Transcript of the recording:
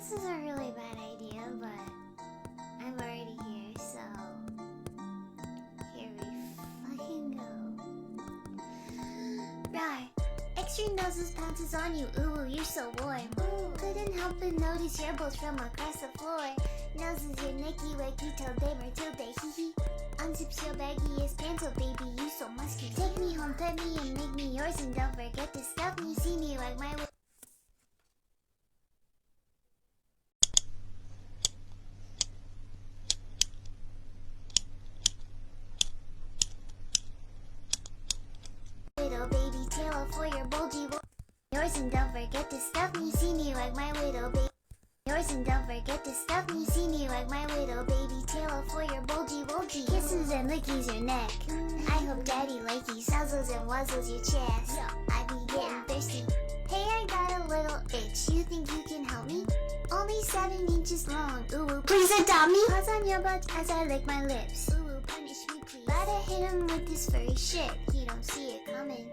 This is a really bad idea, but I'm already here, so here we fucking go. Right. Extreme noses pounces on you, ooh, you're so warm. Couldn't help but notice your bolts from across the floor. Noses your nicky wacky till day Matilda, hee hee. Unzips your baggiest pants, oh baby, you so musky. Take me home, pet me, and make me yours, and don't forget to stuff me. See me like my widow baby tail for your bulgy yours, and don't forget to stuff me. See me like my widow baby yours, and don't forget to stuff me. See me like my widow baby tail for your bulgy. Kisses and lickies your neck. I hope daddy likey suzzles and wuzzles your chest. I be getting thirsty. Hey, I got a little itch. You think you can help me? Only 7 inches long. Ooh, please adopt me. Pause on your butt as I lick my lips. Ooh, punish me please. Gotta hit him with this furry shit. He don't see it coming.